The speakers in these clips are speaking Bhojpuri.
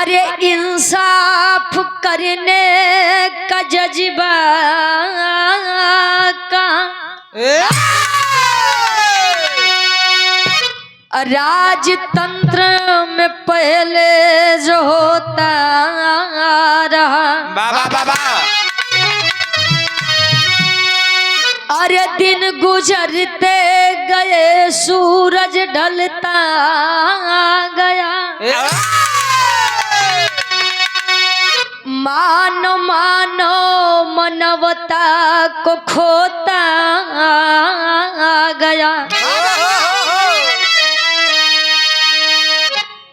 अरे इंसाफ करने का जज्बा का राजतंत्र में पहले जो होता रहा। बाबा बाबा अरे दिन गुजरते गए सूरज ढलता गया। मानो मानो मानवता को खोता गया।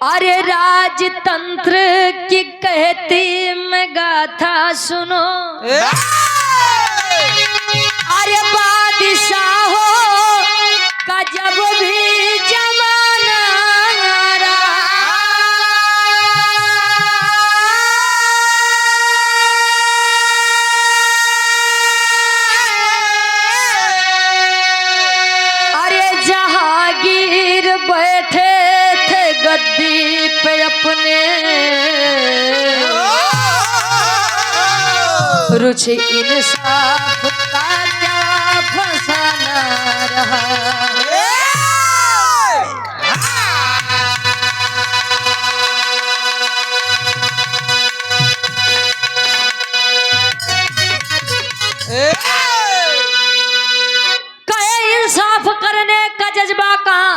अरे राजतंत्र की कहती मैं गाथा सुनो। अरे बादशाहों का जब भी जमाना रहा। अरे जहांगीर बैठे थे गद्दी पे अपने। रुचि इंसाफ का क्या फसाना रहा। कहे इंसाफ करने का जज्बा कहाँ,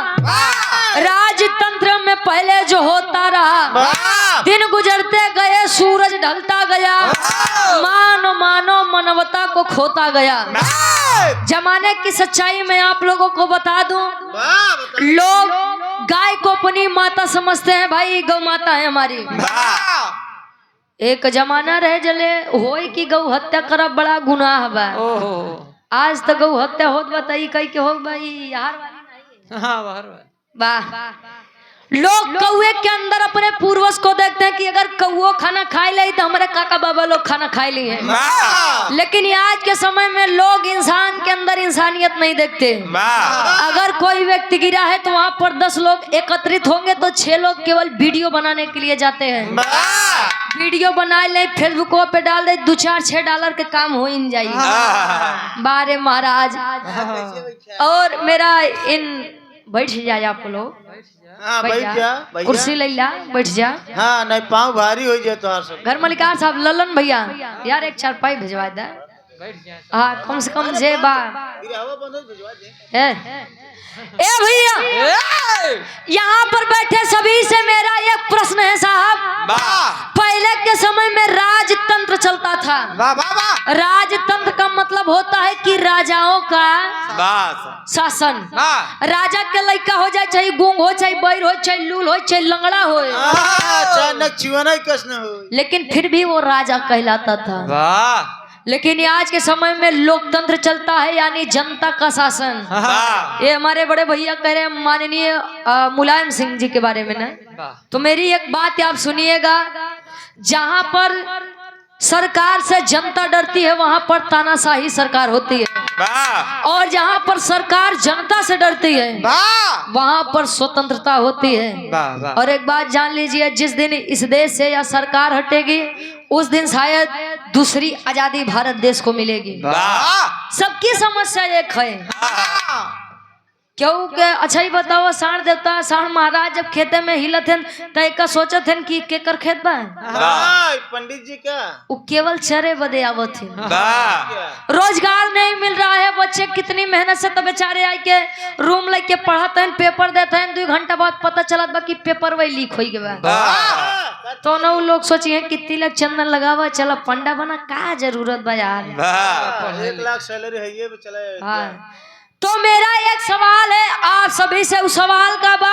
राजतंत्र में पहले जो होता रहा। दिन गुजरते गए सूरज ढलता गया। मानो मानो मानवता को खोता गया। जमाने की सच्चाई में आप लोगों को बता दूं, लोग गाय को अपनी माता समझते हैं। भाई गौ माता है हमारी। एक जमाना रहे जले होई कि गौ हत्या करब बड़ा गुनाह बा। आज तो गौ हत्या होत बताई कई के हो भाई यार वाह। लोग कौए के अंदर अपने पूर्वज को देखते हैं कि अगर कौओ खाना खाए ले तो हमारे काका बाबा लोग खाना खाए लिए हैं। लेकिन आज के समय में लोग इंसान के अंदर इंसानियत नहीं देखते। अगर कोई व्यक्ति गिरा है तो वहाँ पर 10 लोग एकत्रित होंगे तो 6 लोग केवल वीडियो बनाने के लिए जाते हैं। वीडियो बना ले फेसबुक पे डाल दे, 2-4-6 डॉलर के काम हो इन जाइए। बारे महाराज और मेरा इन बैठ जाए आप लोग। हाँ, बैठ जा कुर्सी ले ला बैठ जा। हाँ नहीं पाँव भारी हो जाए तो घर मलिकार साहब ललन भैया यार एक 4 भिजवा दे। हाँ कम से कम जे बा ए भैया यहाँ पर बैठे सभी से मेरा एक प्रश्न है साहब। पहले के समय में राजतंत्र चलता था। राजतंत्र का मतलब होता है कि राजाओं का शासन। राजा के लड़का हो जाए, चाहे गूंग हो, चाहे बैर हो, चाहे लूल हो, चाहे लंगड़ा हो, लेकिन फिर भी वो राजा कहलाता था। लेकिन आज के समय में लोकतंत्र चलता है, यानी जनता का शासन। ये हमारे बड़े भैया कह रहे हैं माननीय मुलायम सिंह जी के बारे में ना। तो मेरी एक बात आप सुनिएगा, जहां पर सरकार से जनता डरती है वहां पर तानाशाही सरकार होती है, और जहां पर सरकार जनता से डरती है वहां पर स्वतंत्रता होती है। और एक बात जान लीजिए, जिस दिन इस देश से या सरकार हटेगी उस दिन शायद दूसरी आजादी भारत देश को मिलेगी। सबकी समस्या एक है क्यों के अच्छा ही बताओ, साण देवता साण महाराज जब खेते में हिलत हैं तो एक सोचत हैं कि केकर खेत बा पंडित जी का वो केवल चरे बदे आवत है। रोजगार नहीं मिल रहा है, बच्चे कितनी मेहनत से तो बेचारे आए के रूम लेके पढ़ाते हैं, पेपर देते हैं, 2 घंटा बाद पता चलत बा कि पेपर वही लीक हो गया। तो न लोग सोचिए कि तिलक चंदन लगावा चलो पंडा बना, का जरूरत बा यार। 1 लाख सैलरी है ये चले। हाँ तो मेरा एक सवाल है आप सभी से, उस सवाल का बा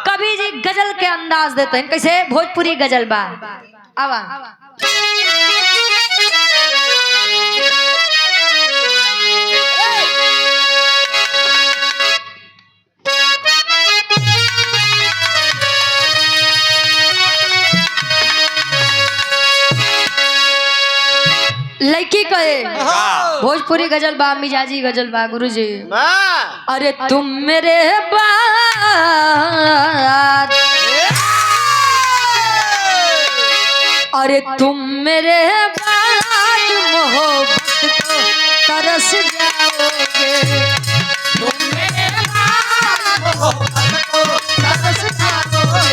कभी जी गजल के अंदाज देते हैं, कैसे भोजपुरी गजल बा आवा। लड़की कहे भोजपुरी गजल बा, मिजाजी गजल बा गुरुजी। अरे तुम मेरे बात अरे तुम मेरे बाद मोहब्बत को तरस जाओगे, तुम मेरे बाद मोहब्बत को तरस जाओगे,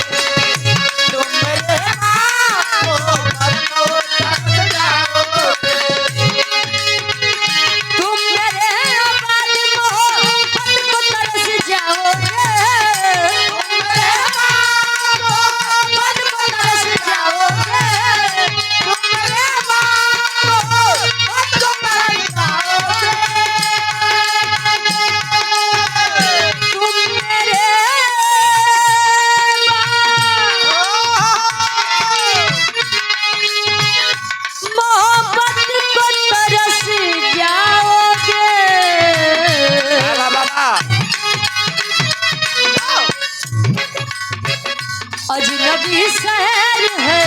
तुम मेरे बाद मोहब्बत को तरस जाओगे, तुम मेरे बाद मोहब्बत को तरस जाओगे, तुम मेरे बाद मोहब्बत को तरस जाओगे, तुम मेरे बाद मोहब्बत को तरस जाओगे, तुम मेरे मोहब्बत को तरस जाओगे। अजनबी शहर है,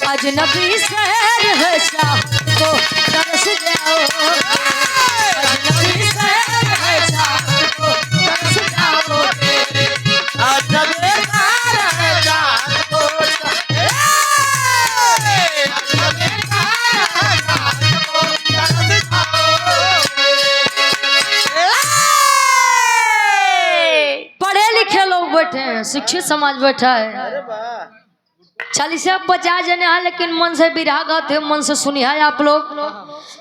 अजनबी शहर है, चाहत को तरस जाओगे, अजनबी शहर है, चाहत को तरस जाओगे, अजनबी शहर है, चाहत को अजनबी शहर है, चाहत को तरस जाओगे। पढ़े लिखे लोग बैठे हैं, शिक्षित समाज बैठा है, अरे वाह 40-50 जने हैं, लेकिन मन से बिरहा गाते, मन से सुनिए आप लोग।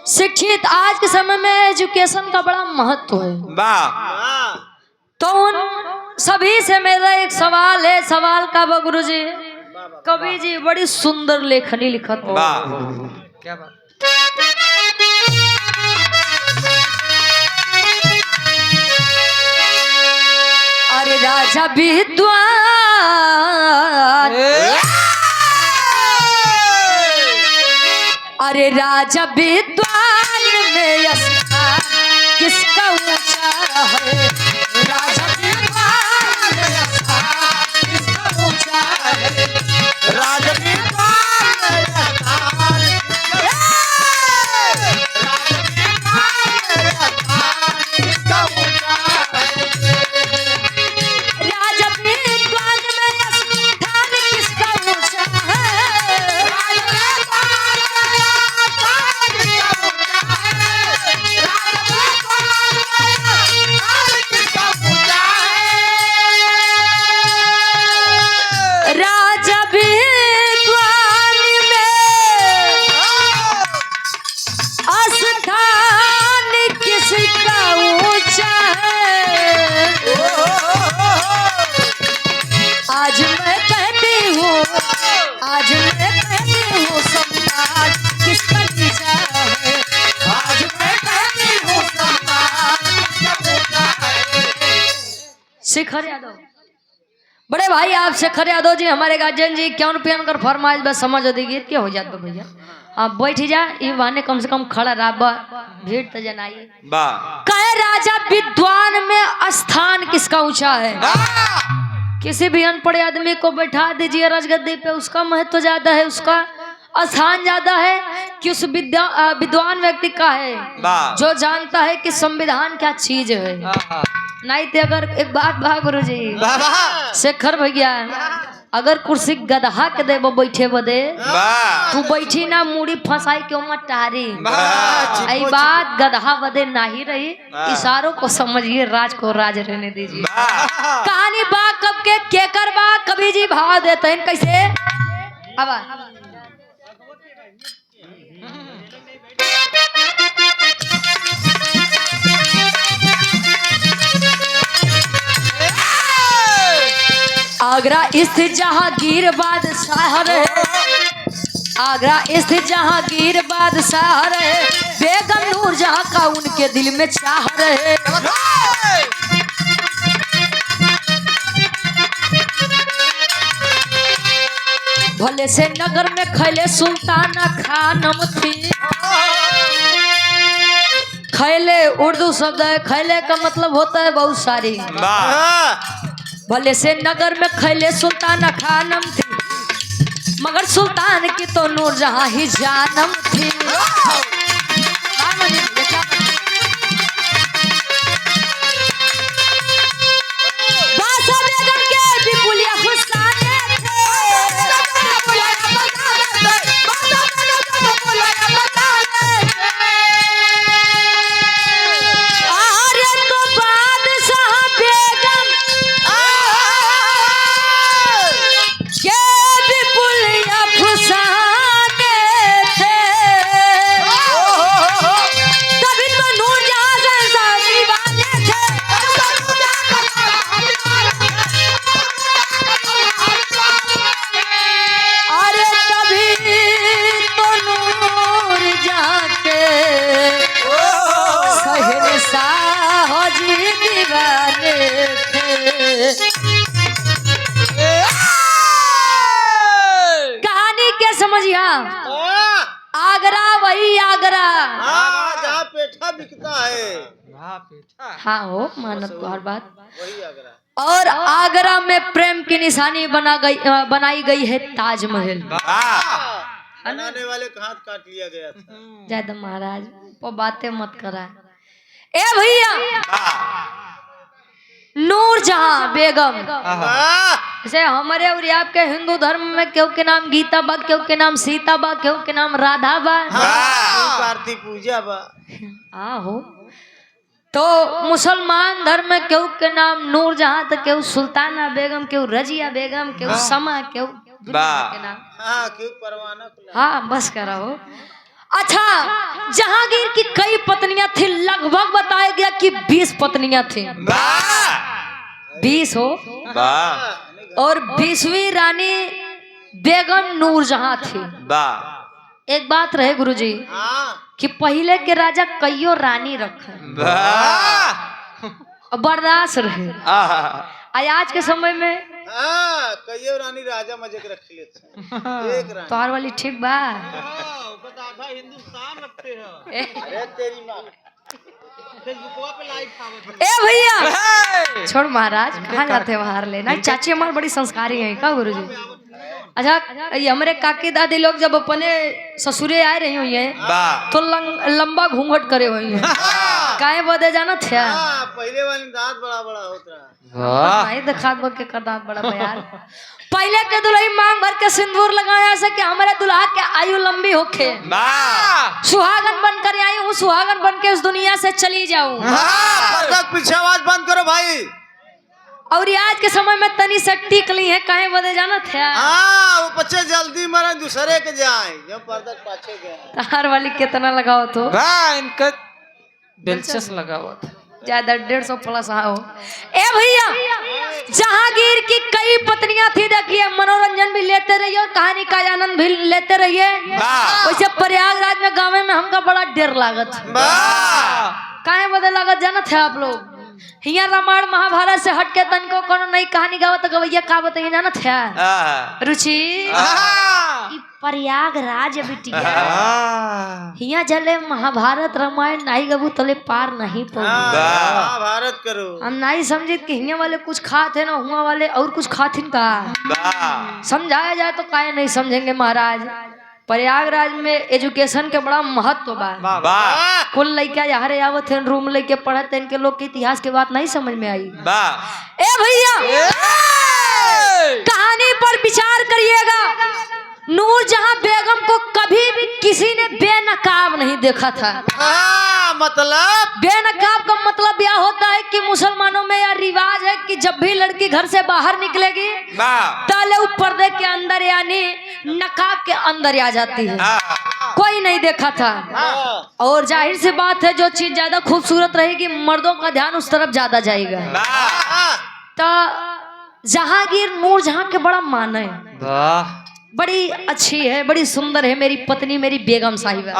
शिक्षित आज के समय में एजुकेशन का बड़ा महत्व है। वाह तो उन सभी से मेरा एक सवाल है, सवाल का बा गुरु जी, कवि जी बड़ी सुंदर लेखनी लिखत हो, क्या बात। अरे राजा विद्वान, अरे राजा विद्वान में स्थान किसका ऊंचा है, राजा विद्वान में स्थान किसका ऊंचा है, राजा विद्वान में स्थान, राजा विद्वान में स्थान किसका ऊंचा है, राजा विद्वान में स्थान किसका ऊंचा है, राजा विद्वान में स्थान किसका ऊंचा है, आज मैं कहती हूँ, आज मैं कहती हूँ सम्राट किसका नीचा है, आज मैं कहती हूँ सम्राट किसका ऊंचा है। शेखर यादव, बड़े भाई आप शेखर यादव जी हमारे गार्जियन जी क्यों रुपया कर फरमाइश बस समझ होती गीत क्या हो जाता भैया, आप बैठ ही जा, ये बहाने कम से कम खड़ा रहा, भीड़ तो जनाइए। कहे राजा विद्वान में स्थान किसका ऊंचा है, किसी भी अनपढ़ आदमी को बैठा दीजिए राजगद्दी पे, उसका महत्व ज्यादा है, उसका स्थान ज्यादा है कि उस विद्वान व्यक्ति का है जो जानता है कि संविधान क्या चीज है। नहीं तो अगर एक बात बा गुरु जी, शेखर भैया, अगर कुर्सी गदहा के दे बैठे बदे, तू बैठी ना मुड़ी फंसाई क्यों मत टारी, आई बात गदहा बदे नहीं रही, इशारों को समझिए, राज को राज रहने दीजिए। कहानी बा कब के केकर बा, कवि जी भाव देते हैं कैसे, अब आगरा स्थित जहांगीर बादशाह रहे, आगरा स्थित जहांगीर बादशाह रहे, बेगम नूर जहां का उनके दिल में चाह रहे, भले से नगर में खैले सुल्ताना खानम थी, खैले उर्दू शब्द है, खैले का मतलब होता है बहुत सारी, भले से नगर में खैले सुल्ताना खानम थी, मगर सुल्तान की तो नूर जहां ही जानम थी। बादशाह बेगम के भी पुलिया फुसलाने थे, आगरा वही आगरा। जहाँ पेठा बिकता है हाँ हो मानत को हर बात। वही आगरा। और आगरा में प्रेम की निशानी बनाई गई है ताजमहल। बनाने वाले का हाथ काट लिया गया था। जय महाराज वो बातें मत करा। ए भैया नूरजहां बेगम जैसे हमारे और आपके हिंदू धर्म में केहू के नाम गीता बा, केहू के नाम सीता बा, केहू के नाम राधा बा, कार्तिक पूजा बा। हो तो मुसलमान धर्म में केहू के नाम नूरजहां, तो केहू सुल्ताना बेगम, केहू रजिया बेगम, केहू समा, केहू के नाम। क्यों परवाना। हाँ बस करो। अच्छा जहांगीर की कई पत्नियां थी, लगभग बताया गया कि 20 पत्नियां थी। 20 हो। और 20वीं रानी बेगम नूरजहां थी। एक बात रहे गुरुजी कि पहले के राजा कईयों रानी रखे बर्दाश्त रहे। आज के समय में कईयों रानी राजा मजे के रख लेते। एक रानी तोहर वाली ठीक बा। आधा हिंदुस्तान रखते हैं। अरे तेरी माँ फेसबुकवा पे लाइव। ए भैया छोड़ महाराज कहाँ जाते बाहर लेना। चाची हमारे बड़ी संस्कारी है का गुरुजी। अच्छा ये हमारे काकी दादी लोग जब अपने ससुरे आए रही हुई है तो लंबा घूंघट करे हुई है। काहे बदे जाना थे। पहले वाली दांत बड़ा बड़ा होता नहीं दिखा के कर दांत बड़ा यार। पहले के दुल्ही मांग भर के सिंदूर लगाया से कि हमारे दुल्हा के आयु लंबी होके सुहागन बनकर आई हूँ, सुहागन बन के इस दुनिया से चली जाऊं। पीछे आवाज बंद करो भाई। और आज के समय में तनी से टिक ली है काहे बदे जाना थे। वो बच्चे जल्दी मरे दूसरे के जाए जो पर्दा पाछे गए। तार वाली कितना लगाओ तो इनका दिलचस्प लगाओ ज्यादा 150 प्लस हो। ए भैया जहांगीर की कई पत्नियां थी। देखिए मनोरंजन भी लेते रहिए और कहानी का आनंद भी लेते रहिए। वैसे प्रयागराज में गाँव में हमका बड़ा डर लागत। काहे बदे लागत जाना थे आप लोग। हिया रामायण महाभारत से हटके तनको कोनो नई कहानी गावत गवैया का बताइए जाना थे रुचि। प्रयागराज बिटिया हिया जले महाभारत रामायण नहीं गबू तले पार नहीं महाभारत करो। हम नहीं समझे कि हिया वाले कुछ खाते ना हुआ वाले और कुछ खातिन का समझाया जाए तो काहे नहीं समझेंगे महाराज। प्रयागराज में एजुकेशन के बड़ा महत्व बा। कुल लड़का यहाँ आवत है रूम लेके पढ़ते इनके लोग के इतिहास के बात नहीं समझ में आई। ए भैया कहानी पर विचार करिएगा। नूरजहां बेगम को कभी भी किसी ने बेनकाब नहीं देखा था। मतलब बेनकाब का मतलब यह होता है कि मुसलमानों में यह रिवाज है कि जब भी लड़की घर से बाहर निकलेगी ताले पर्दे के अंदर यानी नकाब के अंदर आ जाती है। कोई नहीं देखा था। और जाहिर सी बात है जो चीज ज्यादा खूबसूरत रहेगी मर्दों का ध्यान उस तरफ ज्यादा जाएगा। तो जहांगीर नूरजहां के बड़ा मान है, बड़ी अच्छी है, बड़ी सुंदर है मेरी पत्नी, मेरी बेगम साहिबा।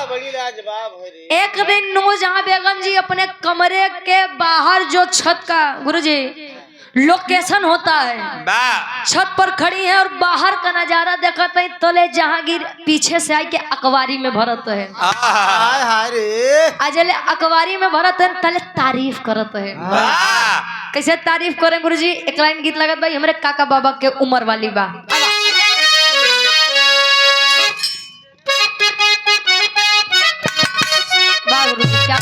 बड़ी लाजवाब है। एक दिन नूरजहां बेगम जी अपने कमरे के बाहर जो छत का गुरुजी लोकेशन होता है छत पर खड़ी है और बाहर का नजारा देखते हैं। तले जहांगीर पीछे से आई के अखबारी में भरत है। अजले अखबारी में भरत है तले तारीफ करत है। कैसे तारीफ करें गुरुजी। एक लाइन गीत लगत भाई हमारे काका बाबा के उम्र वाली बा। क्या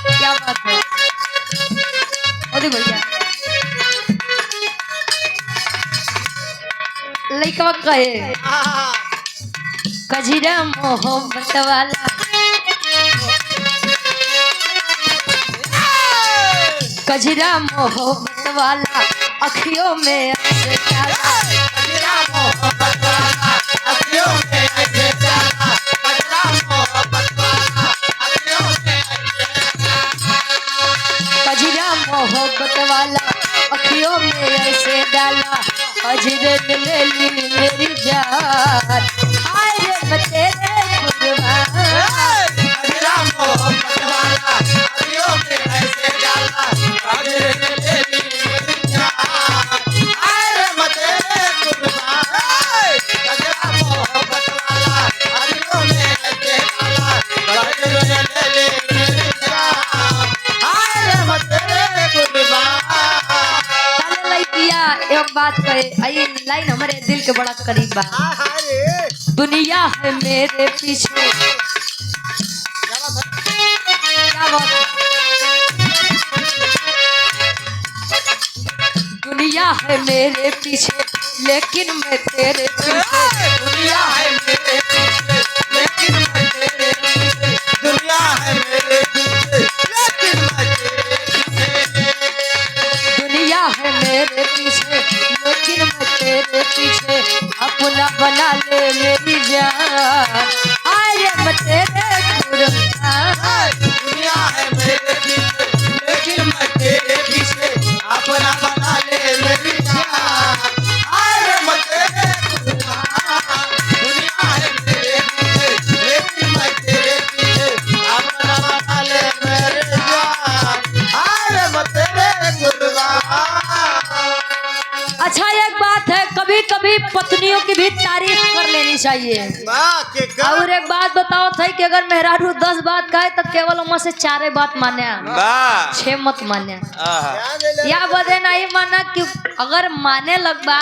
क्या बात है भैया। लइकवा कहे कजीरा मोहब्बत वाला कजरा मोहब्बत वाला अखियों में ऐसे प्याला। कजरा मोहब्बत वाला अखियों में ऐसे प्याला। कजरा मोहब्बत वाला अखियों में ऐसे प्याला। कजरा मोहब्बत वाला अखियों में ऐसे डाला। अजरे ले ली मेरी जान हाय रे तेरे कुर्बान। कजरा बात कहे, आई लाइन हमारे दिल के बड़ा करीब बा। दुनिया है मेरे पीछे, क्या बात है? दुनिया है मेरे पीछे लेकिन मैं तेरे पीछे। दुनिया है मेरे पीछे लेकिन मैं तेरे पीछे। दुनिया है मेरे पीछे लेकिन मैं तेरे पीछे। दुनिया है मेरे पीछे लेकिन मैं तेरे पीछे। अपना बना ले मेरी जान, आए मैं तेरे कुर्बान। दुनिया है मेरे पीछे लेकिन मैं तेरे पीछे। अपना बना ले मेरी जान, आए मैं तेरे कुर्बान। दुनिया है मेरे पीछे लेकिन मैं तेरे पीछे। अपना बना ले मेरी जान, आए मैं तेरे कुर्बान। अच्छा एक बात है, कभी कभी पत्नियों की भी तारीफ कर लेनी चाहिए। और एक बात बताओ था कि अगर मेहरारू 10 बात कहे तो केवल उनमें से 4 बात माने, 6 मत माने। या बदे नहीं माना कि अगर माने लगबा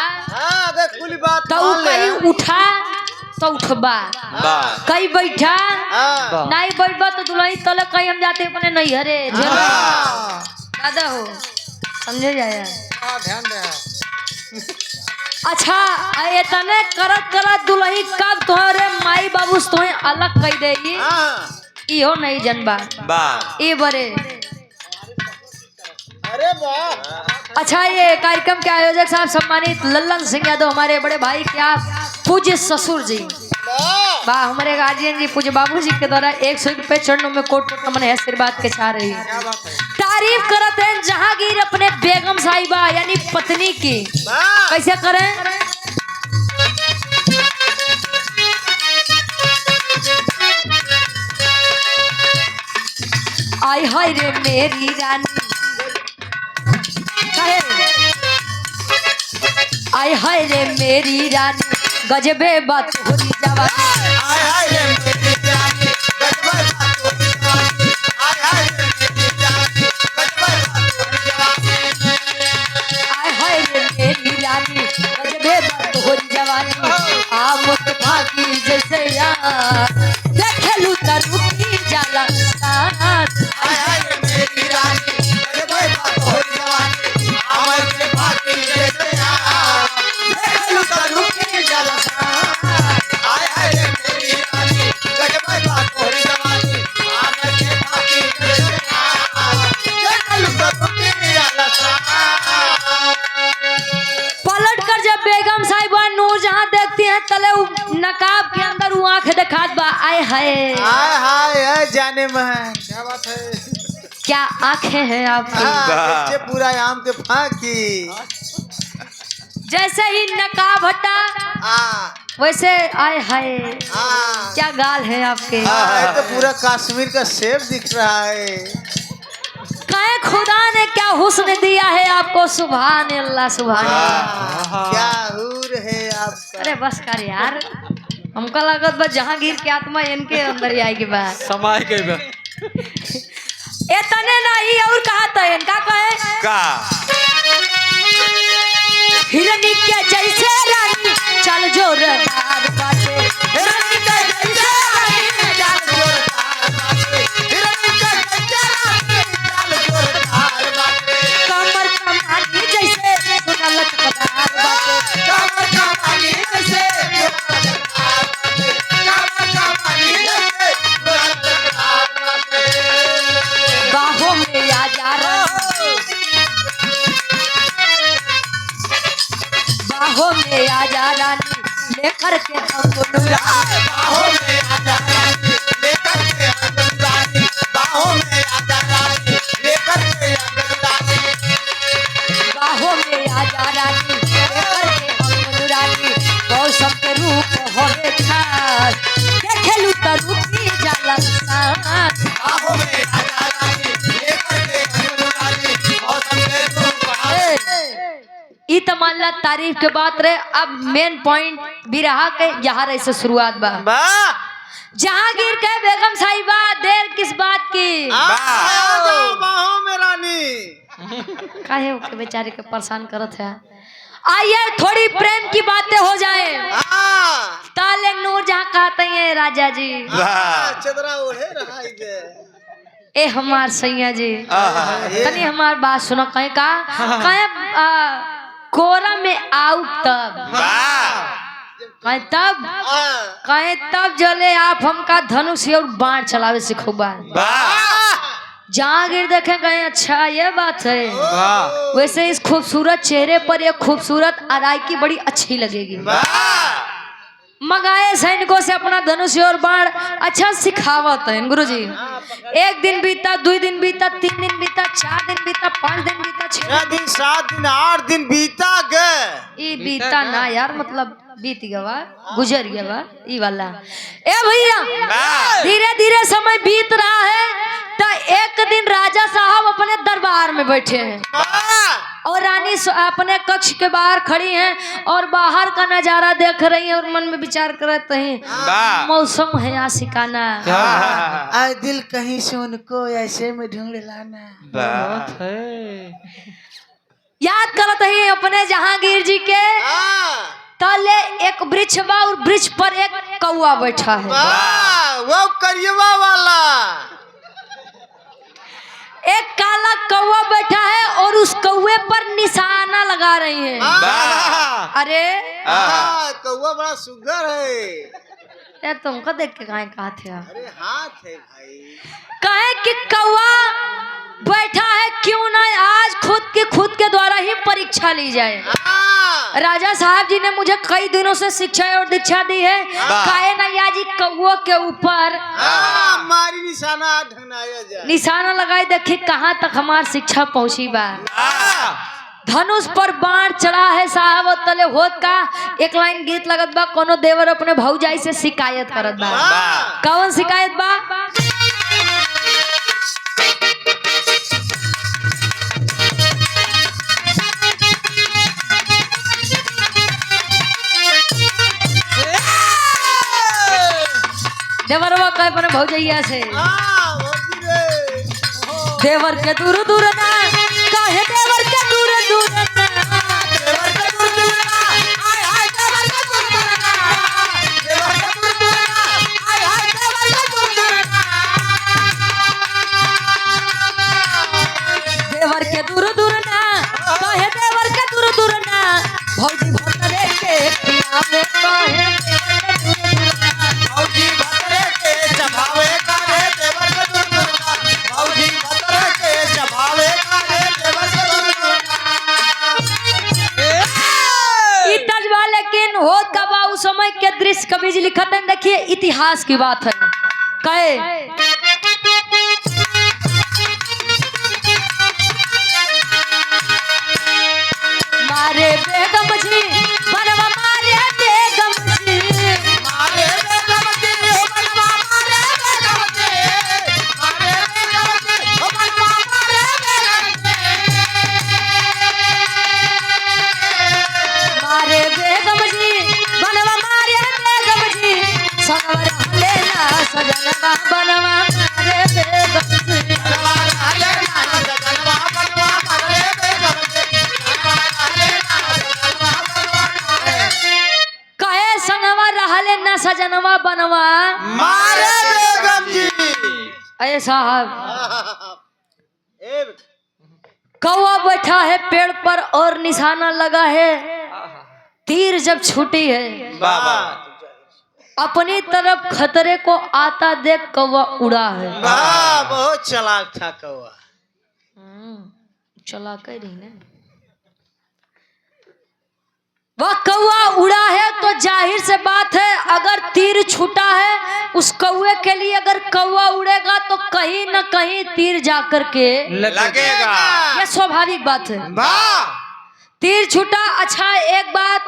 तो कहीं उठा तो उठबा, कहीं बैठा नहीं बैठबा तो दुल्हन तले कहीं हम जाते अपने नहीं हरे दादा हो, समझे जाया। ध्यान दे। अच्छा इतने करत करत दुल्ही कब तोहरे माई बाबू से तोहे अलग कह देगी, इहो नहीं जनबा ई बरे। अरे वाह। अच्छा ये कार्यक्रम के आयोजक साहब सम्मानित लल्लन सिंह यादव हमारे बड़े भाई क्या पूज्य ससुर जी, वाह हमारे गार्जियन जी पूज्य बाबू जी के द्वारा 100 रुपये चरणों में कोट कोट नमन आशीर्वाद के चाह रही तारीफ करते हैं जहांगीर अपने बेगम साहिबा यानी पत्नी की। कैसे करें? आई हाय रे मेरी रानी, आई हाय रे मेरी रानी गजबे बात हो रही जवानी। आय हाय रे मेरी रानी गजबे बात हो रही जवानी। आय हाय रे मेरी रानी गजबे बात हो रही जवानी। आय हाय रे मेरी रानी गजबे बात हो रही जवानी। आमत भागी जैसे यार देखलू तरुकी जाला साथ। आय हाय रे मेरी रानी गजबे बात हो रही जवानी। आमत भागी जैसे यार देखलू तरुकी जाला साथ। आय हाय रे मेरी रानी गजबे बात हो रही जवानी। आमत भागी जैसे यार देखलू तरुकी जाला साथ। पलट कर जब बेगम साहिबा नूर जहाँ देखती हैं तले नकाब के अंदर वो आंख दिखात बा। आए हाय हाय हाय जाने में क्या बात है। क्या आंखें हैं आपकी, जैसे पूरा आम के फाकी। जैसे ही नकाब हटा वैसे आए हाय क्या गाल है आपके। तो पूरा कश्मीर का सेब दिख रहा है। कहे खुदा ने क्या हुस्न दिया है आपको, सुभान अल्लाह सुभान अल्लाह। क्या हूर है आपका। अरे बस कर यार, हमको लागत बस जहांगीर की आत्मा इनके अंदर ही आएगी बात समाज के इतने नहीं और कहा था इनका कहे हिरनी के जैसे रानी चल जोरदार बाटे। हिरनी के जैसे रानी चल जोरदार बाटे। हिरनी के जैसे रानी चल जोरदार बाटे। कमर कमानी जैसे सुना लचकदार बाटे। कमर कमानी जैसे लचकदार बाटे। कमर कमानी जैसे लचकदार बाटे। बाहों में आ जा रानी, बाहों में आ जा रानी लेकर के अंगुरा। बाहों में आ जा रानी लेकर के अंगुरानी। बाहों में आ जा रानी लेकर के अंगुरानी। बाहों में आ जा रानी लेकर के अंगुरानी। मौसम के रूप होवे खास देखलू तरुकी जाला साथ। बाहों में आ जा रानी लेकर के अंगुरानी। मौसम के रूप ई तमाल्ला तारीफ के बात रहे। अब मेन पॉइंट भी रहा के यहाँ रहे से शुरुआत बा जहांगीर के बेगम साहिबा देर किस बात की। बाहों में रानी। काहे के बेचारे के परेशान करत है। आइए थोड़ी प्रेम की बातें हो जाए। हाँ ताले नूर जहाँ कहते हैं राजा जी, चदरा ओढ़े रहा इधर। ए हमार सैया जी, तनी हमार बात सुनो। कहीं का कहीं कोरा में आऊ तब कहीं तब कहीं तब जले आप हमका धनुष और बाण चलावे सिखोबा। जहांगीर देखे कहीं अच्छा ये बात है। वैसे इस खूबसूरत चेहरे पर ये खूबसूरत अदायकी बड़ी अच्छी लगेगी। मंगाए सैनिकों से अपना धनुष और बाण अच्छा सिखावत है गुरुजी। एक दिन बीता, 2 दिन बीता, 3 दिन बीता, 4 दिन बीता, 5 दिन बीता, 6 दिन 7 दिन 8 दिन बीता गए। ये बीता ना यार, मतलब बीत गया, गुजर गया ये वाला। ए भैया धीरे धीरे समय बीत रहा है। तो एक दिन राजा साहब अपने दरबार में बैठे हैं और रानी अपने कक्ष के बाहर खड़ी हैं और बाहर का नजारा देख रही हैं और मन में विचार करते हैं मौसम है आशिकाना। आज दिल कहीं से उनको ऐसे में ढूंढ लाना। याद करते हैं अपने जहांगीर जी के तले एक वृक्ष बा और वृक्ष पर एक कौवा बैठा है। वो करियवा वाला एक काला कौवा बैठा है और उस कौवे पर निशाना लगा रही है। अरे कौवा बड़ा सुंदर है। यार तुमको देख के कहा थे? अरे हाथ है भाई। कहे कि कौवा बैठा है, क्यों ना आज खुद के द्वारा ही परीक्षा ली जाए। राजा साहब जी ने मुझे कई दिनों से शिक्षा और दीक्षा दी है। काहे ना या जी कौवा के ऊपर हमारी निशाना ढंगाया जाए, निशाना लगाई, देखी कहाँ तक हमार शिक्षा पहुँची बा। धनुष पर बाण चढ़ा है साहब और तले होत का एक लाइन गीत लगत बा। कोनो देवर अपने भौजाई से शिकायत करत बा। कौन शिकायत बा? देवरवा कहे पर भौजैया से देवर के दूर दूर ना काहे देवर के दूर दूर ना, देवर के दूर दूर ना, हाय हाय देवर के दूर दूर ना, देवर के दूर दूर ना, हाय हाय देवर के दूर दूर ना, देवर के दूर दूर ना काहे देवर के दूर दूर ना, भौजी भतरे के पिया में काहे भौजी भतरे के जभावे काहे देवर के दूर दूर ना, भौजी भतरे के जभावे काहे देवर के दूर दूर ना। इतजवा लेकिन हो कबा उस समय के दृश्य कवि जी लिखते हैं। देखिए इतिहास की बात है। कहे मारे बेगम जी बनवा मारे बेगम जी, मारे बेगम जी बनवा मारे बेगम जी, मारे बेगम जी बनवा मारे बेगम जी, मारे बेगम जी बनवा मारे बेगम जी, सनवर लेना सजनवा बनवा मारे बेगम जी, बनवा लेना सजनवा बनवा मारे बेगम जी, बनवा लेना सजनवा बनवा मारे। कहे संगवा रहले न सजनवा बनवा मारे बेगम जी। अरे साहब ए कौवा बैठा है पेड़ पर और निशाना लगा है। तीर जब छूटी है बाबा अपनी तरफ खतरे को आता देख कौवा उड़ा है। वाह बहुत चालाक था कौवा। चला कर रही ना वह कौवा उड़ा है तो जाहिर से बात है अगर तीर छूटा है उस कौवे के लिए, अगर कौवा उड़ेगा तो कहीं न कहीं तीर जाकर के लगेगा। यह स्वाभाविक बात है। वाह तीर छूटा, अच्छा एक बात,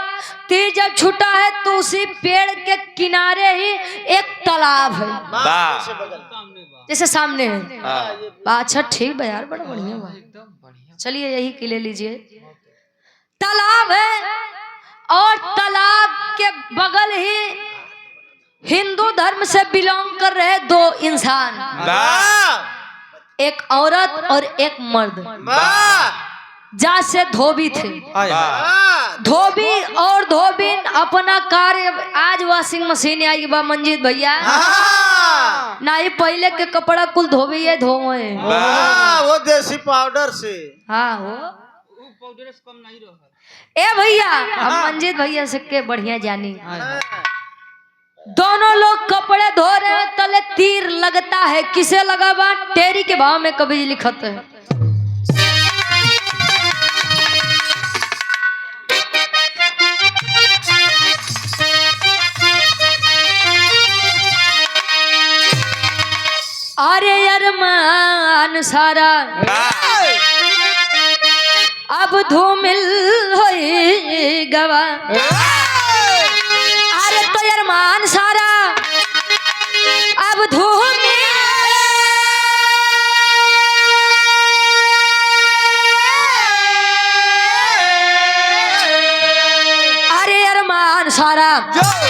तीर जब छूटा है तो उसी पेड़ के किनारे ही एक तालाब है, जैसे सामने है। अच्छा ठीक है यार, बड़ा बढ़िया बात। चलिए यही के ले लीजिए, तालाब है और तालाब के बगल ही हिंदू धर्म से बिलोंग कर रहे 2 इंसान, एक औरत और एक मर्द, जा से धोबी थे। धोबी और धोबिन अपना कार्य आज वॉशिंग मशीन आई बा मंजीत भैया ना ही पहले के कपड़ा कुल धोबी है धोवे वो देसी पाउडर से हाँ हो ए भैया हम मंजीत भैया से के बढ़िया जानी दोनों लोग कपड़े धो रहे हैं तले तीर लगता है किसे लगा बा टेरी के भाव में कभी लिखत है अरे अरमान सारा अब धूमिल होई गवा अरे तो अरमान सारा अब धूमिल अरे अरमान सारा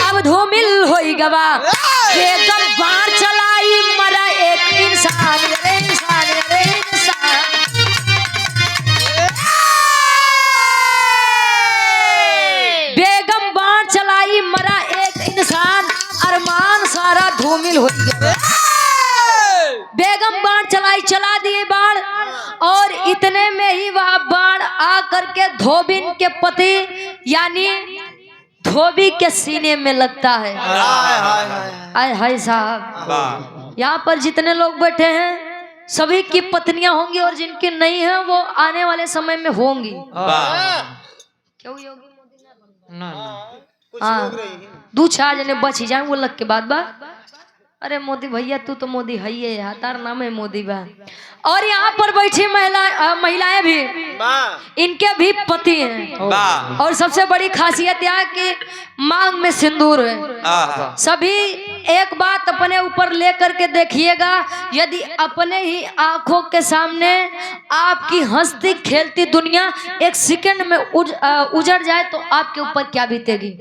अब धूमिल होई गवा एकदम बाढ़ चलाई मरा एक इंसान रे इंसान रे इंसान बेगम बाढ़ चलाई मरा एक इंसान अरमान सारा धूमिल हो गया बेगम बाढ़ चलाई चला दिए बाढ़ और इतने में ही वह बाढ़ आ करके धोबिन के पति यानी धोबी के सीने में लगता है आय हाय साहब यहाँ पर जितने लोग बैठे हैं सभी की पत्नियां होंगी और जिनकी नहीं है वो आने वाले समय में होंगी क्यों होगी हाँ दू चार जने बच ही जाए वो लग के बाद बा अरे मोदी भैया तू तो मोदी है ही है तार नाम है मोदी बा और यहाँ पर बैठी महिलाएं भी इनके भी पति हैं और सबसे बड़ी खासियत यह कि मांग में सिंदूर है सभी एक बात अपने ऊपर लेकर के देखिएगा यदि अपने ही आंखों के सामने आपकी हंसती खेलती दुनिया एक सेकंड में उजड़ जाए तो आपके ऊपर क्या बीतेगी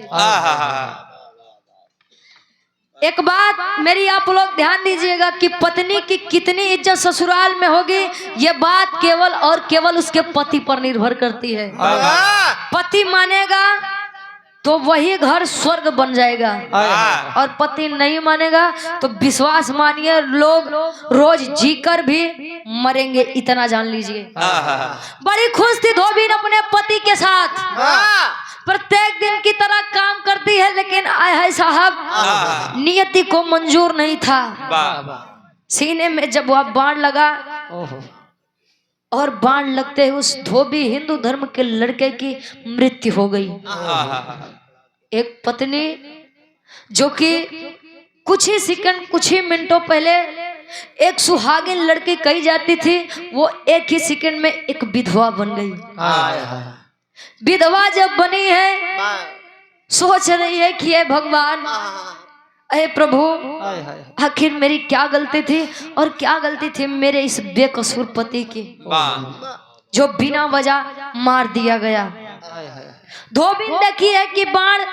एक बात मेरी आप लोग ध्यान दीजिएगा कि पत्नी की कितनी इज्जत ससुराल में होगी ये बात केवल और केवल उसके पति पर निर्भर करती है पति मानेगा तो वही घर स्वर्ग बन जाएगा और पति नहीं मानेगा तो विश्वास मानिए लोग रोज जीकर भी मरेंगे इतना जान लीजिए बड़ी खुश थी धोबिन अपने पति के साथ प्रत्येक दिन की तरह काम करती है लेकिन आय है साहब नियति को मंजूर नहीं था सीने में जब वह बाण लगा और बाण लगते ही उस धोबी हिंदू धर्म के लड़के की मृत्यु हो गई एक पत्नी जो कि कुछ ही सेकंड कुछ ही मिनटों पहले एक सुहागिन लड़की कही जाती थी वो एक ही सेकंड में एक विधवा बन गई विधवा जब बनी है सोच रही है कि हे भगवान अरे प्रभु आखिर मेरी क्या गलती थी और क्या गलती थी मेरे इस बेकसूर पति की जो बिना वजह मार दिया गया धोबिन देखी है कि बाण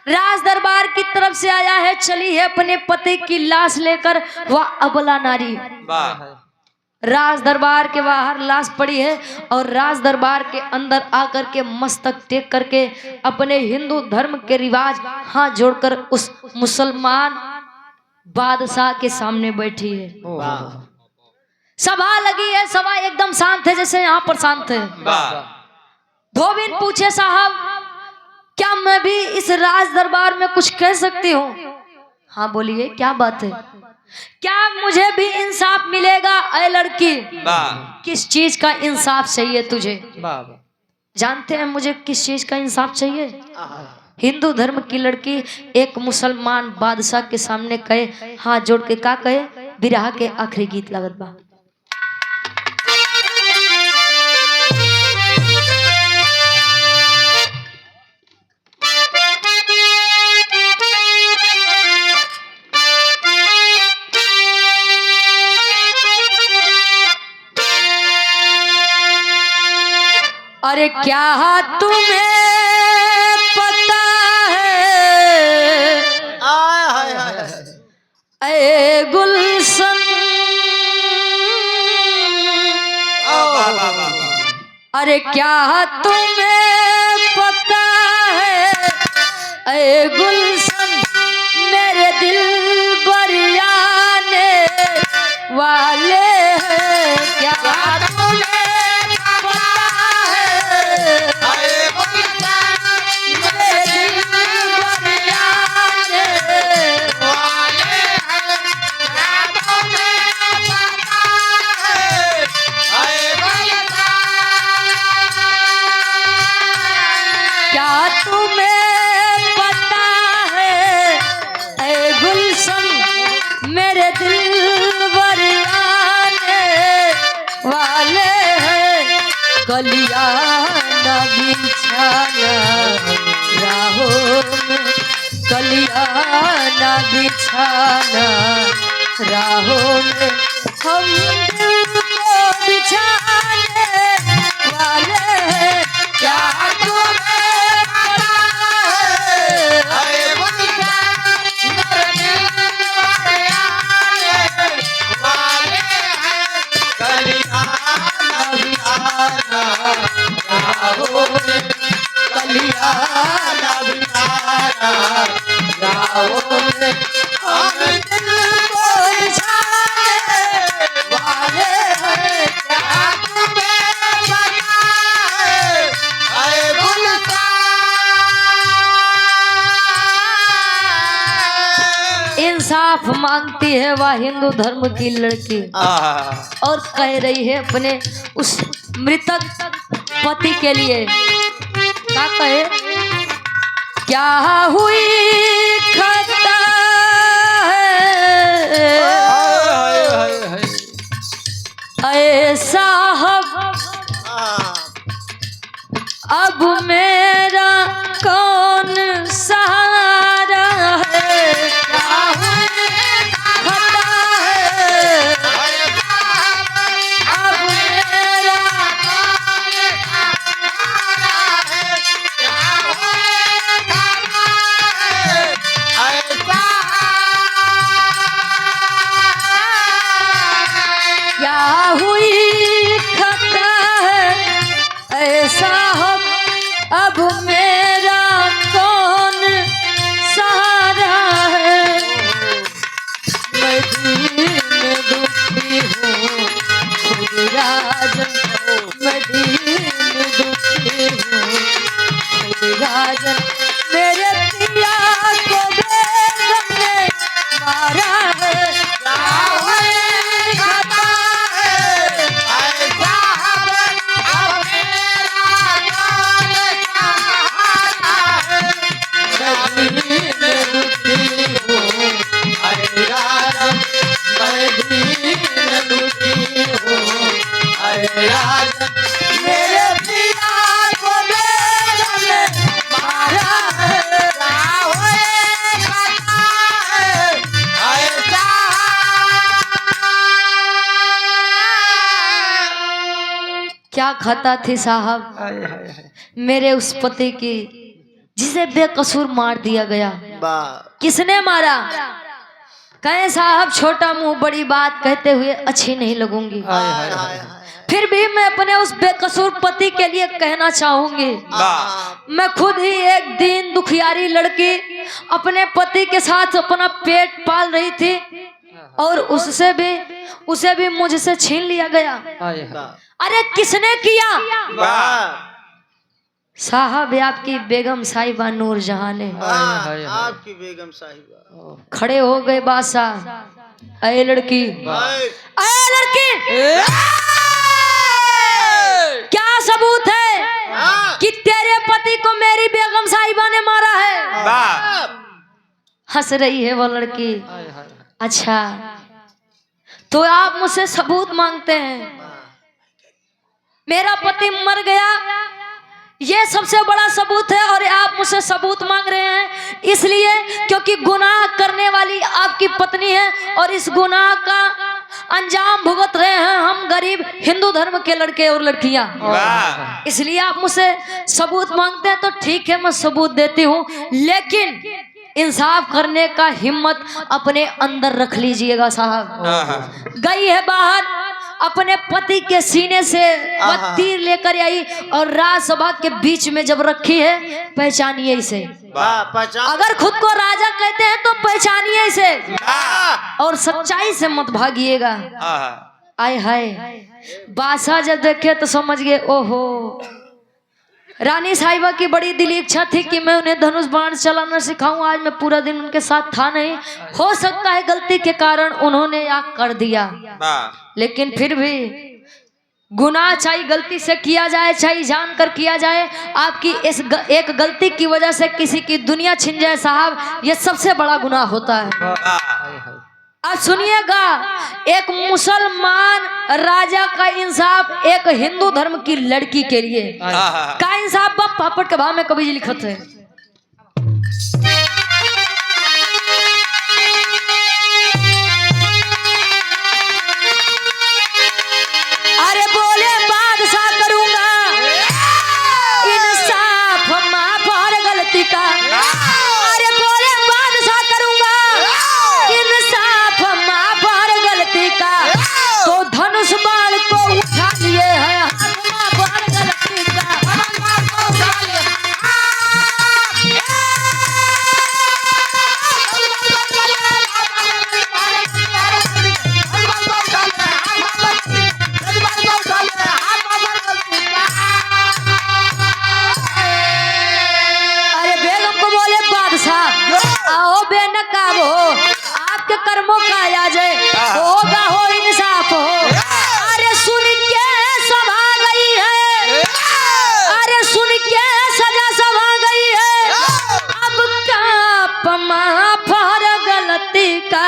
राज दरबार की तरफ से आया है चली है अपने पति की लाश लेकर वह अबला नारी राज दरबार के बाहर लाश पड़ी है और राज दरबार के अंदर आकर के मस्तक टेक करके अपने हिंदू धर्म के रिवाज हाथ जोड़कर उस मुसलमान बादशाह के सामने बैठी है सभा लगी है सभा एकदम शांत है जैसे यहाँ पर शांत है धोबिन पूछे साहब क्या मैं भी इस राज दरबार में कुछ कह सकती हूँ हाँ बोलिए क्या बात है क्या मुझे भी इंसाफ मिलेगा ऐ लड़की किस चीज का इंसाफ चाहिए तुझे जानते हैं मुझे किस चीज का इंसाफ चाहिए हिंदू धर्म की लड़की एक मुसलमान बादशाह के सामने कहे हाथ जोड़ के का कहे विरह के आखिरी गीत लगत बा अरे क्या तुम्हें पता है ऐ गुलशन अरे क्या तुम्हें पता ऐ गुलशन मेरे दिल बरियाने वाले हैं क्या तुम्हें पता है अरे गुलशन मेरे दिल बरियाने वाले हैं क्या तुम्हें पता है अरे गुलशन क्या तुम्हें पता है ऐ गुलशन मेरे दिल बरियाने वाले हैं कलिया न बिछाना राहों में कलिया न बिछाना राहों में हम दिल को बिछाने वाले हैं क्या तुम्हें पता है अरे गुलशन मेरे दिल बरियाने वाले हैं कलिया न बिछाना राहों में कलिया न बिछाना राहों में हम दिल को बिछाने वाले हैं क्या तुम्हें पता है अरे गुलशन इंसाफ मांगती है वह हिंदू धर्म की लड़की और कह रही है अपने उस मृतक पति के लिए क्या कहे क्या हुई खता है ऐसा अब मेरा कौन सहारा है क्या हुई खता है अब मेरा क्या हुई खता है ऐसा अब मेरा कौन सहारा है मैं दीन दुखी हूँ खुद राजन मैं दीन दुखी हूँ खुद राजन मेरे पिया को बेगम ने मारा है क्या हुई खता है ऐसा अब मेरा क्या खता थी साहब मेरे उस पति की जिसे बेकसूर मार दिया गया। किसने मारा? कहे साहब छोटा मुंह बड़ी बात कहते हुए अच्छी नहीं लगूंगी, फिर भी मैं अपने उस बेकसूर पति के लिए कहना चाहूंगी। मैं खुद ही एक दिन दुखियारी लड़की अपने पति के साथ अपना पेट पाल रही थी और उसे भी मुझसे छीन लिया गया। अरे किसने किया? साहब आपकी बेगम साहिबा नूर जहां ने। आपकी बेगम साहिबा खड़े हो गए बादशाह। अरे लड़की, अरे लड़की, क्या सबूत है कि तेरे पति को मेरी बेगम साहिबा ने मारा है? हंस रही है वो लड़की। अच्छा तो आप मुझसे सबूत मांगते हैं? मेरा पति मर गया ये सबसे बड़ा सबूत है और आप मुझसे सबूत मांग रहे हैं इसलिए क्योंकि गुनाह करने वाली आपकी पत्नी है और इस गुनाह का अंजाम भुगत रहे हैं हम गरीब हिंदू धर्म के लड़के और लड़कियां। इसलिए आप मुझसे सबूत मांगते हैं तो ठीक है मैं सबूत देती हूँ, लेकिन इंसाफ करने का हिम्मत अपने अंदर रख लीजिएगा साहब। गई है बाहर अपने पति के सीने से वह तीर लेकर आई और राजसभा के बीच में जब रखी है, पहचानिए इसे। अगर खुद को राजा कहते हैं तो पहचानिए इसे और सच्चाई से मत भागिएगा। आय हाय, बादशाह जब देखे तो समझ गए, ओहो, रानी साहिबा की बड़ी दिली इच्छा थी कि मैं उन्हें धनुष बाण चलाना सिखाऊं। आज मैं पूरा दिन उनके साथ था नहीं, हो सकता है गलती के कारण उन्होंने यह कर दिया, लेकिन फिर भी गुनाह चाहे गलती से किया जाए चाहे जानकर किया जाए, आपकी इस एक गलती की वजह से किसी की दुनिया छिन जाए साहब, ये सबसे बड़ा गुनाह होता है। अब सुनिएगा, एक मुसलमान राजा का इंसाफ एक हिंदू धर्म की लड़की के लिए का इंसाफ पापड़ के भाव में कवि जी लिखत है। अरे बोले बादशाह करूंगा इंसाफ मां पर गलती का, अरे बोले बादशाह करूंगा इंसाफ मां पर गलती का, तो धनुष बाण को उठा लिए है मां पर गलती का। अरे बेगम को बोले बादशाह आओ बेनकाब हो, आपके कर्मों का इलाज होगा, हो इंसाफ हो। अरे सुन के सभा गई है, अरे सुन के सजा सभा गई है, अब क्या पमा पर गलती का,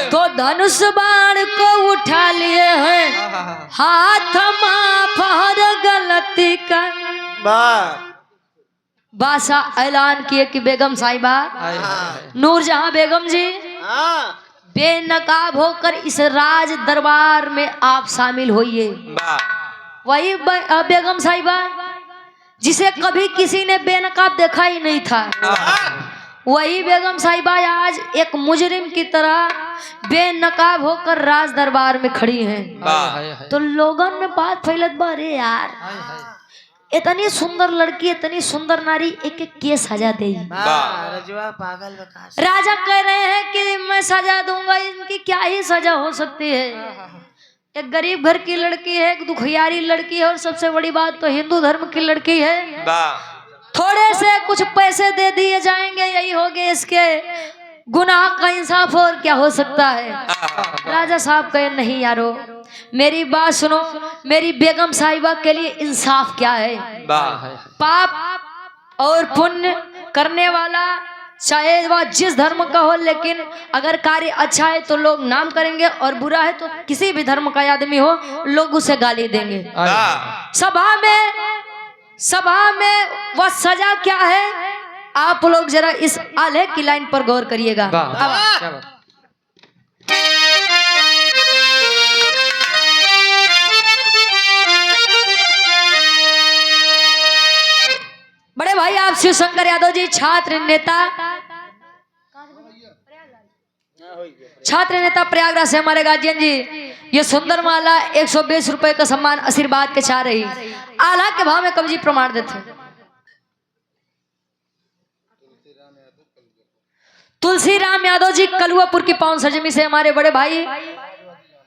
तो धनुष बाण को उठा लिए हैं हाथ मां पर गलती का। बादशाह ऐलान किए कि बेगम साहिबा नूरजहां बेगम जी बेनकाब होकर इस राज दरबार में आप शामिल होइए। वही बेगम साहिबा जिसे कभी किसी ने बेनकाब देखा ही नहीं था, वही बेगम साहिबा आज एक मुजरिम की तरह बेनकाब होकर राज दरबार में खड़ी हैं। तो लोगन में बात फैलत बा, अरे यार इतनी सुंदर लड़की, इतनी सुंदर नारी, एक एक केस सजा दे। पागल राजा कह रहे हैं कि मैं सजा दूंगा, इनकी क्या ही सजा हो सकती है। एक गरीब घर की लड़की है, एक दुखियारी लड़की है, और सबसे बड़ी बात तो हिंदू धर्म की लड़की है। थोड़े से कुछ पैसे दे दिए जाएंगे, यही हो गए इसके गुनाह का इंसाफ, और क्या हो सकता है। राजा साहब कहे नहीं यारो, मेरी बात सुनो, मेरी बेगम साहिबा के लिए इंसाफ क्या है। पाप और पुण्य करने वाला चाहे वह जिस धर्म का हो, लेकिन अगर कार्य अच्छा है तो लोग नाम करेंगे, और बुरा है तो किसी भी धर्म का आदमी हो लोग उसे गाली देंगे। सभा में वह सजा क्या है, आप लोग जरा इस आले की लाइन पर गौर करिएगा। बड़े भाई आप शिव शंकर यादव जी छात्र नेता प्रयागराज से हमारे गार्जियन जी ये सुंदर माला 120 रुपए का सम्मान आशीर्वाद के चाह रही, आला के भाव में कवि जी प्रमाण देते। तुलसीराम यादव जी कलुआपुर की पावन सरजमी से हमारे बड़े भाई,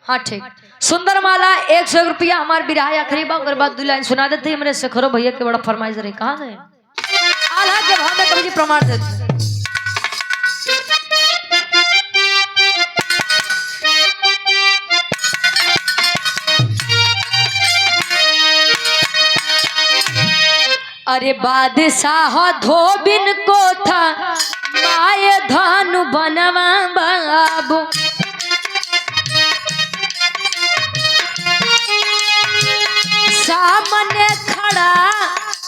हाँ ठीक, सुंदर माला 101 रुपया हमारे बिरहा आखिरी बात दो लाइन सुना देते हैं। मेरे शेखरो भैया के बड़ा फरमाइश रही, कहाँ गए, आला के भाव में कवि जी प्रमाण देते। अरे बादशाह धोबिन को था माए धानु बनवा बाबू, सामने खड़ा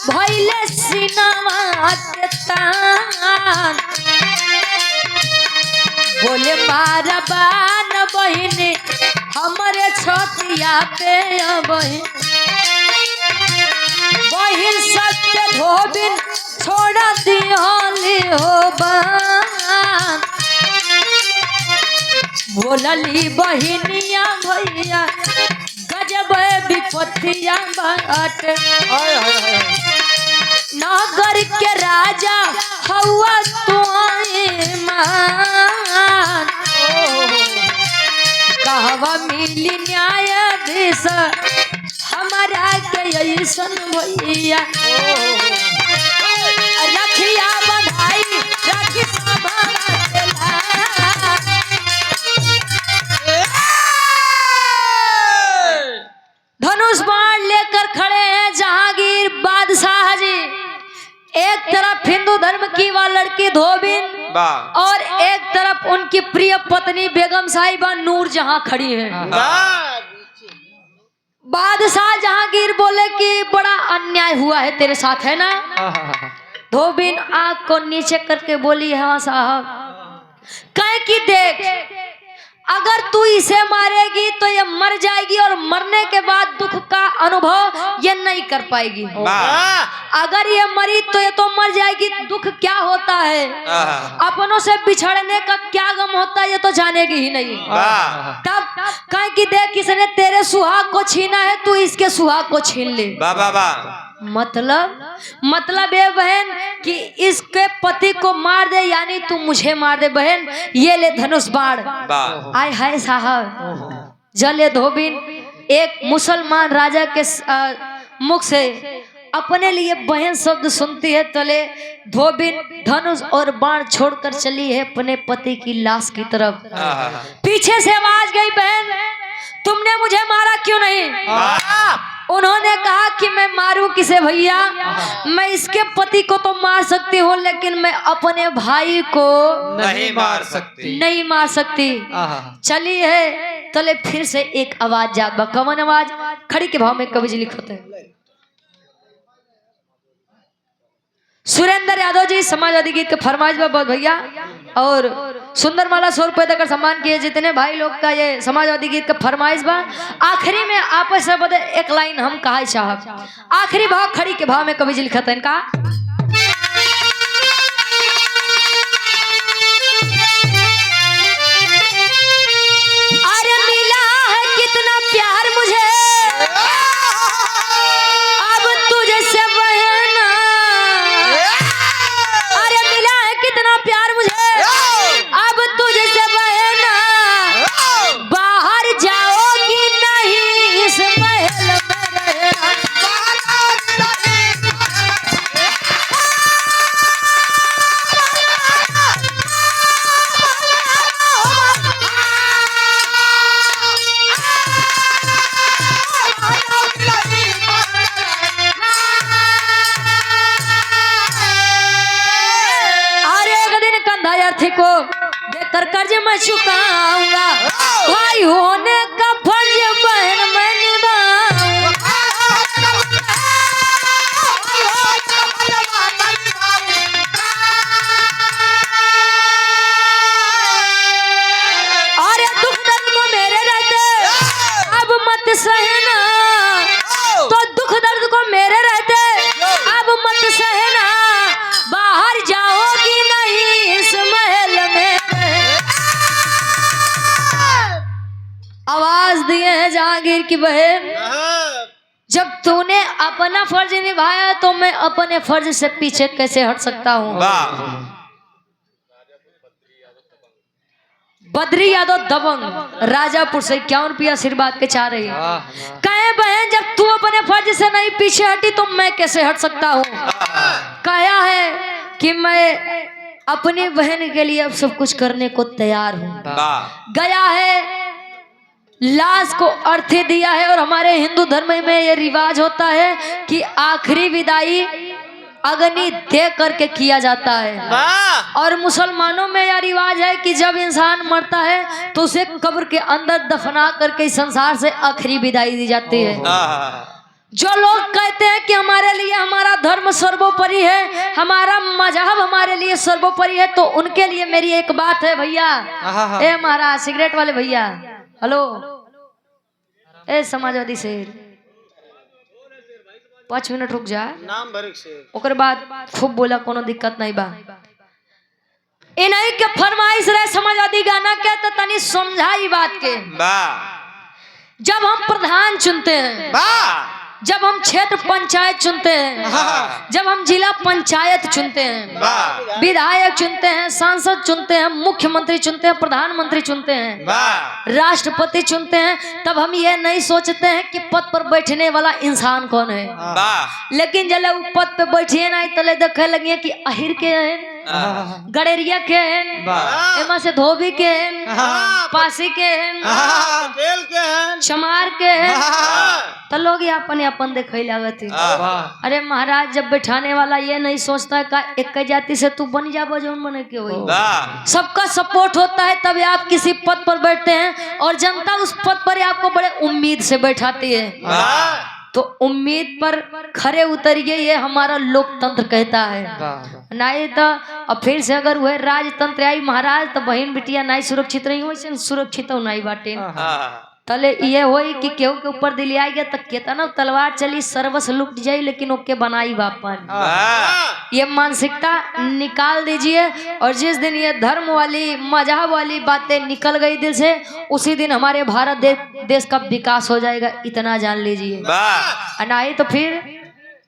भइले सिनवा के तान, बोले बारबान बहिनी हमारे छतिया पे बहिन, बहिन सत्य धोबिन छोड़ा दियाली हो बान, बोलली बहिनिया भैया गजब विपत्तिया बाट हाय हाय हाय नगर के राजा हवा तुआए मान कहवा मिली न्यायाधीश हमारा के ऐसन भैया रखिया बधाई रखी सभा धनुष बाण लेकर खड़े हैं जहांगीर बादशाह जी। एक तरफ हिंदू धर्म की वह लड़की धोबिन और एक तरफ उनकी प्रिय पत्नी बेगम साहिबा नूर जहां खड़ी है। बादशाह जहांगीर बोले कि बड़ा अन्याय हुआ है तेरे साथ, है ना। धोबिन आंख को नीचे करके बोली, हाँ साहब। कहे कि देख अगर तू इसे मारेगी तो ये मर जाएगी और मरने के बाद दुख का अनुभव ये नहीं कर पाएगी। अगर ये मरी तो ये तो मर जाएगी, दुख क्या होता है, अपनों से बिछड़ने का क्या गम होता है ये तो जानेगी ही नहीं। तब कहे कि देख इसने तेरे सुहाग को छीना है, तू इसके सुहाग को छीन ले। मतलब ये बहन कि इसके पति को मार दे, यानी तू मुझे मार दे बहन, ये ले धनुष बाण। आय हाय साहब, जले धोबिन एक मुसलमान राजा के मुख से अपने लिए बहन शब्द सुनती है, तले धोबिन धनुष और बाण छोड़कर चली है अपने पति की लाश की तरफ। पीछे से आवाज गई, बहन तुमने मुझे मारा क्यों नहीं। उन्होंने कहा कि मैं मारूं किसे भैया, मैं इसके पति को तो मार सकती हूँ लेकिन मैं अपने भाई को नहीं मार सकती, नहीं मार सकती। चली है तले फिर से एक आवाज जात बा। कवन आवाज, खड़ी के भाव में कवि जी लिखते हैं। सुरेंद्र यादव जी समाजवादी गीत के फरमाइश बा बहुत भैया, और सुंदर माला 100 रुपए देकर सम्मान किए जितने भाई लोग का ये समाजवादी गीत का फरमाइश बा। आखिरी में आपस में बदे एक लाइन हम कहा साहब, आखिरी भाव खड़ी के भाव में कवि जी लिखते हैं। का अरे मिला है कितना प्यार मुझे अब तुझे से बहना, अरे मिला है कितना प्यार मुझे अब तुझे से बहना, बाहर जाओगी नहीं इस महल में रहना। को देकर कर्ज मैं चुकाऊंगा, भाई होने का फर्ज बहन मैं निभाऊंगा। और दुख दर्द को मेरे रहते अब मत सहना, तो दुख दर्द को मेरे रहते अब मत सहना, बाहर जाओगी नहीं इस महल में। आवाज दिए हैं जहांगीर की बहन, जब तूने अपना फर्ज निभाया तो मैं अपने फर्ज से पीछे कैसे हट सकता हूँ। बद्री यादव दबंग राजापुर से 51 रुपया आशीर्वाद के चाह रही है। कहे बहन जब तू अपने फर्ज से नहीं पीछे हटी तो मैं कैसे हट सकता हूँ। कहा है कि मैं अपनी बहन के लिए अब सब कुछ करने को तैयार हूँ। गया है लाश को अर्थी दिया है, और हमारे हिंदू धर्म में ये रिवाज होता है कि आखिरी विदाई अग्नि दे करके किया जाता है, और मुसलमानों में यह रिवाज है कि जब इंसान मरता है तो उसे कब्र के अंदर दफना करके इस संसार से आखिरी विदाई दी जाती है। जो लोग कहते हैं कि हमारे लिए हमारा धर्म सर्वोपरि है, हमारा मजहब हमारे लिए सर्वोपरि है, तो उनके लिए मेरी एक बात है भैया। ए महाराज सिगरेट वाले भैया, हेलो, ए समाजवादी शेर 5 मिनट रुक जा, नाम भर से ओकर बाद खूब बोला, कोनो दिक्कत नहीं बा। इन्हीं के फरमाइश रहे समझ आदि गाना के तो तनी समझाई बात के। जब हम प्रधान चुनते हैं, जब हम क्षेत्र पंचायत चुनते हैं, जब हम जिला पंचायत चुनते हैं, विधायक चुनते हैं, सांसद चुनते हैं, मुख्यमंत्री चुनते हैं, प्रधानमंत्री चुनते हैं, राष्ट्रपति चुनते हैं, तब हम ये नहीं सोचते हैं कि पद पर बैठने वाला इंसान कौन है। लेकिन जब वो पद पे बैठिए ना तले देखे लगिए कि अहिर के हैं, गड़ेरिया के हैं, एमा से धोबी के हैं, पासी के हैं, चमार के हैं, तो लोग अपन अपन देखे लागत है। अरे महाराज, जब बैठाने वाला ये नहीं सोचता है का एक जाति से तू बन जा बजौन बने के हुई। सबका सपोर्ट होता है तभी आप किसी पद पर बैठते हैं, और जनता उस पद पर आपको बड़े उम्मीद से बैठाती है। तो उम्मीद पर खरे उतरिए, ये हमारा लोकतंत्र कहता है। नहीं तो अब फिर से अगर वह राजतंत्र आई महाराज, तो बहन बिटिया नहीं सुरक्षित नहीं हो, सुरक्षित हो नहीं बाटे। तले ये होई कि केहू के ऊपर दिलिया गया तो केतना तलवार चली, सर्वस लुट जाई, लेकिन ओके बनाई बापन। ये मानसिकता निकाल दीजिए, और जिस दिन ये धर्म वाली मजहब वाली बातें निकल गई दिल से, उसी दिन हमारे भारत देश का विकास हो जाएगा, इतना जान लीजिए। नहीं तो फिर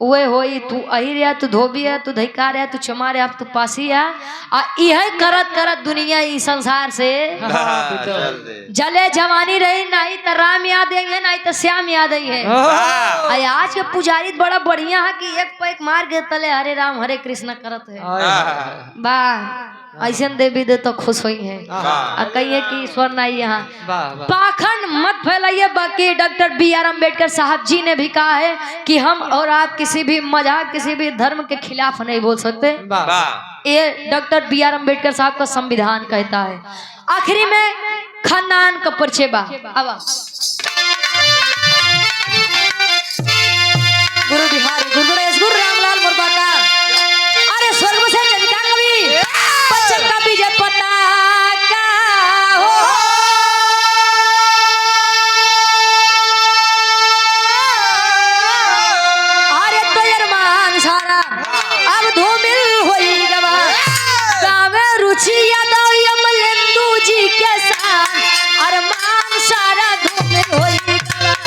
वे होई, तू अहिर है, तू धोबी है, तू धिकार है, तू चमार है, तू पासी है, यह करत करत दुनिया इस संसार से जले जवानी रही। नहीं तो राम याद है, नहीं तो श्याम याद है। आज के पुजारी बड़ा बढ़िया है कि एक पैक मार के तले हरे राम हरे कृष्ण करत है। वाह, ऐसे देवी दे तो खुश हुई है। कहिए कि ईश्वर नहीं यहाँ। पाखंड मत फैलाइए। बाकी डॉक्टर B.R. अम्बेडकर साहब जी ने भी कहा है कि हम और आप किसी भी मजहब, किसी भी धर्म के खिलाफ नहीं बोल सकते। ये डॉक्टर B.R. अम्बेडकर साहब का संविधान कहता है। आखिरी में खानदान का परिचय बा। गुरु बिहारी, गुरु गणेश, गुरु रामलाल मुर्गा का, अरे स्वर्ग से चलिका कवि बच्चन का बीजे पताका हो। अरे तो अरमान सारा अब धूमिल होई गवा, गावे रुचि यादव यमलेंदु जी के साथ, अरमान सारा धूमिल होई गवा।